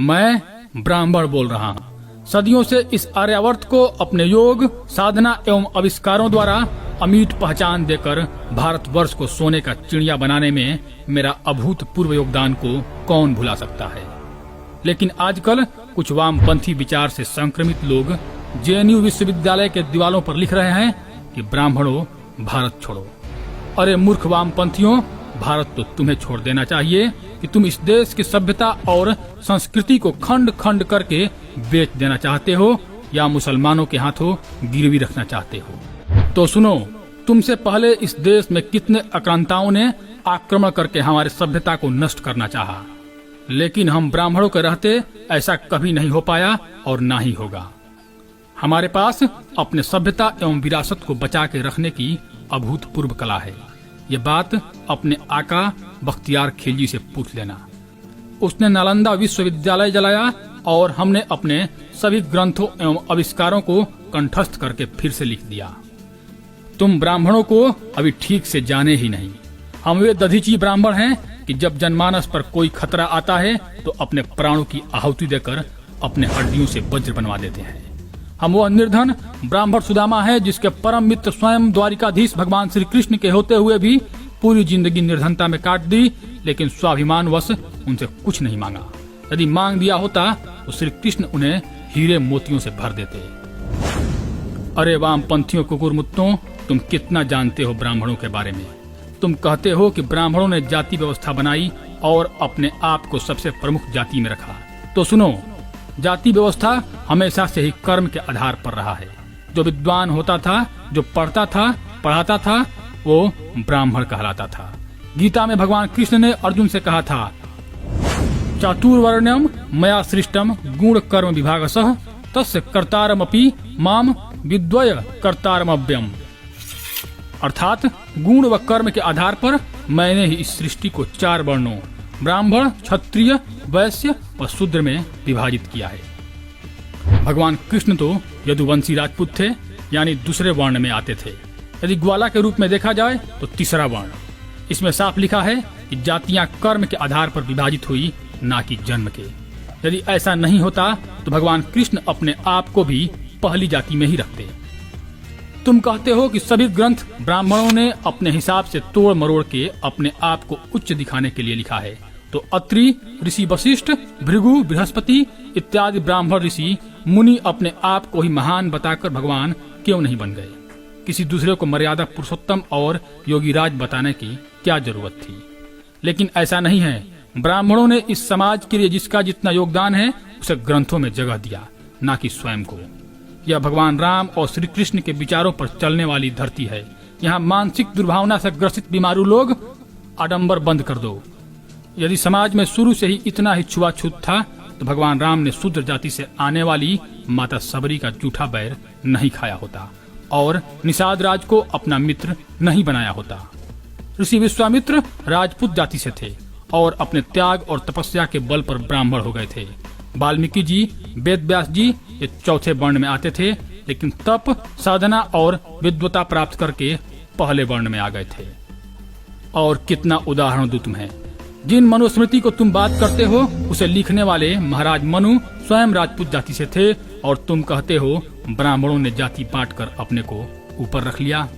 मैं ब्राह्मण बोल रहा हूँ। सदियों से इस आर्यावर्त को अपने योग, साधना एवं आविष्कारों द्वारा अमीट पहचान देकर भारतवर्ष को सोने का चिड़िया बनाने में मेरा अभूतपूर्व योगदान को कौन भुला सकता है। लेकिन आजकल कुछ वामपंथी विचार से संक्रमित लोग जेएनयू विश्वविद्यालय के दीवारों पर लिख रहे हैं कि ब्राह्मणों भारत छोड़ो। अरे मूर्ख वामपंथियों, भारत तो तुम्हें छोड़ देना चाहिए कि तुम इस देश की सभ्यता और संस्कृति को खंड खंड करके बेच देना चाहते हो या मुसलमानों के हाथों गिरवी रखना चाहते हो। तो सुनो, तुमसे पहले इस देश में कितने आक्रांताओं ने आक्रमण करके हमारी सभ्यता को नष्ट करना चाहा, लेकिन हम ब्राह्मणों के रहते ऐसा कभी नहीं हो पाया और ना ही होगा। हमारे पास अपने सभ्यता एवं विरासत को बचा के रखने की अभूतपूर्व कला है। ये बात अपने आका बख्तियार खिलजी से पूछ लेना। उसने नालंदा विश्वविद्यालय जलाया और हमने अपने सभी ग्रंथों एवं आविष्कारों को कंठस्थ करके फिर से लिख दिया। तुम ब्राह्मणों को अभी ठीक से जाने ही नहीं। हम वे दधीची ब्राह्मण हैं कि जब जनमानस पर कोई खतरा आता है तो अपने प्राणों की आहुति देकर अपने हड्डियों से वज्र बनवा देते हैं। हम वो निर्धन ब्राह्मण सुदामा है जिसके परम मित्र स्वयं द्वारिकाधीश भगवान श्री कृष्ण के होते हुए भी पूरी जिंदगी निर्धनता में काट दी, लेकिन स्वाभिमान वश उनसे कुछ नहीं मांगा। यदि मांग दिया होता तो श्री कृष्ण उन्हें हीरे मोतियों से भर देते। अरे वामपंथियों कुकुरमुत्तों, तुम कितना जानते हो ब्राह्मणों के बारे में। तुम कहते हो कि ब्राह्मणों ने जाति व्यवस्था बनाई और अपने आप को सबसे प्रमुख जाति में रखा। तो सुनो, जाति व्यवस्था हमेशा से ही कर्म के आधार पर रहा है। जो विद्वान होता था, जो पढ़ता था, पढ़ाता था, वो ब्राह्मण कहलाता था। गीता में भगवान कृष्ण ने अर्जुन से कहा था, चातुर्वर्ण्यम मया सृष्टम गुण कर्म विभागसः तस्य कर्तारमपि माम विद्वय कर्तारमव्यम। अर्थात गुण व कर्म के आधार पर मैंने ही इस सृष्टि को 4 वर्णों ब्राह्मण, क्षत्रिय, वैश्य और शूद्र में विभाजित किया है। भगवान कृष्ण तो यदुवंशी राजपूत थे, यानी दूसरे वर्ण में आते थे। यदि ग्वाला के रूप में देखा जाए तो तीसरा वर्ण। इसमें साफ लिखा है कि जातियां कर्म के आधार पर विभाजित हुई, ना कि जन्म के। यदि ऐसा नहीं होता तो भगवान कृष्ण अपने आप को भी पहली जाति में ही रखते। तुम कहते हो कि सभी ग्रंथ ब्राह्मणों ने अपने हिसाब से तोड़ मरोड़ के अपने आप को उच्च दिखाने के लिए लिखा है। तो अत्रि, ऋषि वशिष्ठ, भृगु, बृहस्पति इत्यादि ब्राह्मण ऋषि मुनि अपने आप को ही महान बताकर भगवान क्यों नहीं बन गए? किसी दूसरे को मर्यादा पुरुषोत्तम और योगीराज बताने की क्या जरूरत थी? लेकिन ऐसा नहीं है। ब्राह्मणों ने इस समाज के लिए जिसका जितना योगदान है उसे ग्रंथों में जगह दिया, ना कि स्वयं को। यह भगवान राम और श्री कृष्ण के विचारों पर चलने वाली धरती है। यहाँ मानसिक दुर्भावना से ग्रसित बीमारू लोग आडंबर बंद कर दो। यदि समाज में शुरू से ही इतना ही छुआछूत था तो भगवान राम ने शूद्र जाति से आने वाली माता सबरी का जूठा बैर नहीं खाया होता और निषाद राज को अपना मित्र नहीं बनाया होता। ऋषि विश्वामित्र राजपूत जाति से थे और अपने त्याग और तपस्या के बल पर ब्राह्मण हो गए थे। वाल्मीकि जी, वेद व्यास जी ये चौथे वर्ण में आते थे, लेकिन तप, साधना और विद्वता प्राप्त करके पहले वर्ण में आ गए थे। और कितना उदाहरण दूं तुम्हें। जिन मनुस्मृति को तुम बात करते हो उसे लिखने वाले महाराज मनु स्वयं राजपूत जाति से थे और तुम कहते हो ब्राह्मणों ने जाति बांटकर अपने को ऊपर रख लिया।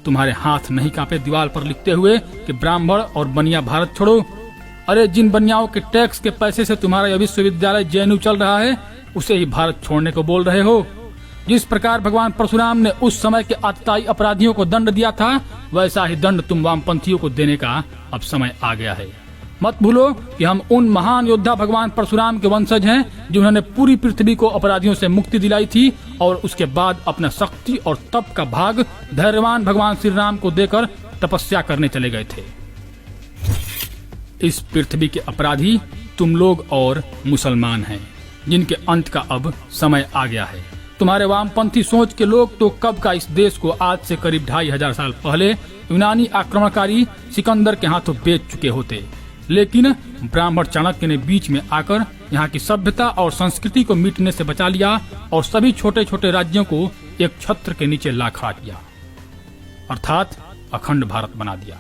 तुम्हारे हाथ नहीं कांपे दीवार पर लिखते हुए कि ब्राह्मण और बनिया भारत छोड़ो। अरे जिन बनियाओं के टैक्स के पैसे से तुम्हारा यह विश्वविद्यालय जेएनयू चल रहा है उसे ही भारत छोड़ने को बोल रहे हो। जिस प्रकार भगवान परशुराम ने उस समय के आतताई अपराधियों को दंड दिया था, वैसा ही दंड तुम वामपंथियों को देने का अब समय आ गया है। मत भूलो कि हम उन महान योद्धा भगवान परशुराम के वंशज हैं जिन्होंने पूरी पृथ्वी को अपराधियों से मुक्ति दिलाई थी और उसके बाद अपना शक्ति और तप का भाग धैर्यवान भगवान श्री राम को देकर तपस्या करने चले गए थे। इस पृथ्वी के अपराधी तुम लोग और मुसलमान हैं, जिनके अंत का अब समय आ गया है। तुम्हारे वामपंथी सोच के लोग तो कब का इस देश को आज से करीब 2500 साल पहले यूनानी आक्रमणकारी सिकंदर के हाथों बेच चुके होते, लेकिन ब्राह्मण चाणक्य ने बीच में आकर यहाँ की सभ्यता और संस्कृति को मिटने से बचा लिया और सभी छोटे छोटे राज्यों को एक छत्र के नीचे ला खड़ा किया, अर्थात अखंड भारत बना दिया।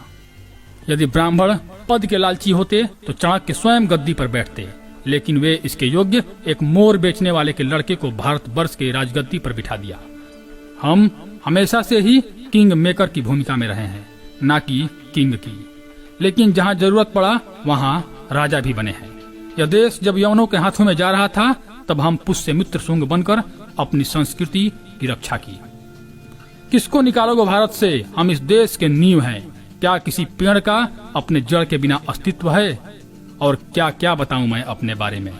यदि ब्राह्मण पद के लालची होते तो चाणक्य स्वयं गद्दी पर बैठते लेकिन वे इसके योग्य एक मोर बेचने वाले के लड़के को भारतवर्ष के राजगद्दी पर बिठा दिया। हम हमेशा से ही किंग मेकर की भूमिका में रहे हैं, न कि किंग की। लेकिन जहाँ जरूरत पड़ा वहाँ राजा भी बने हैं। यह देश जब यवनों के हाथों में जा रहा था, तब हम पुष्य मित्र शुंग बनकर अपनी संस्कृति की रक्षा की। किसको निकालोगे भारत से? हम इस देश के नींव हैं। क्या किसी पेड़ का अपने जड़ के बिना अस्तित्व है? और क्या क्या बताऊं मैं अपने बारे में।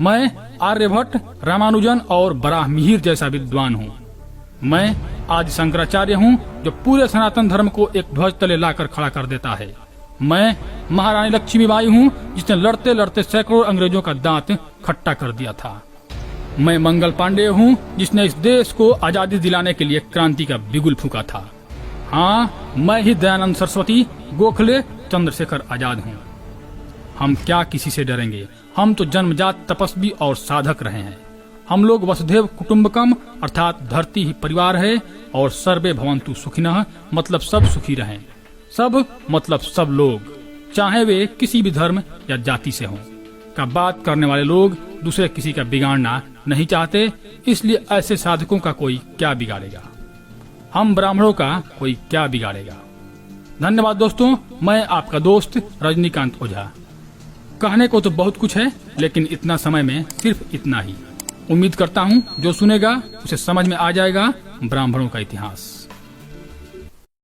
मैं आर्यभट्ट, रामानुजन और बराहमिहिर जैसा विद्वान हूँ। मैं आदि शंकराचार्य हूँ, जो पूरे सनातन धर्म को एक ध्वज तले लाकर खड़ा कर देता है। मैं महारानी लक्ष्मीबाई हूँ, जिसने लड़ते लड़ते सैकड़ों अंग्रेजों का दांत खट्टा कर दिया था। मैं मंगल पांडे हूँ, जिसने इस देश को आजादी दिलाने के लिए क्रांति का बिगुल फूंका था। हाँ, मैं ही दयानंद सरस्वती, गोखले, चंद्रशेखर आजाद हूँ। हम क्या किसी से डरेंगे? हम तो जन्मजात तपस्वी और साधक रहे हैं। हम लोग वसुधैव कुटुम्बकम अर्थात धरती ही परिवार है, और सर्वे भवन्तु सुखिनः मतलब सब सुखी रहें। सब मतलब सब लोग, चाहे वे किसी भी धर्म या जाति से हों। का बात करने वाले लोग दूसरे किसी का बिगाड़ना नहीं चाहते, इसलिए ऐसे साधकों का कोई क्या बिगाड़ेगा। हम ब्राह्मणों का कोई क्या बिगाड़ेगा। धन्यवाद दोस्तों, मैं आपका दोस्त रजनीकांत ओझा। कहने को तो बहुत कुछ है, लेकिन इतना समय में सिर्फ इतना ही। उम्मीद करता हूँ जो सुनेगा उसे समझ में आ जाएगा ब्राह्मणों का इतिहास।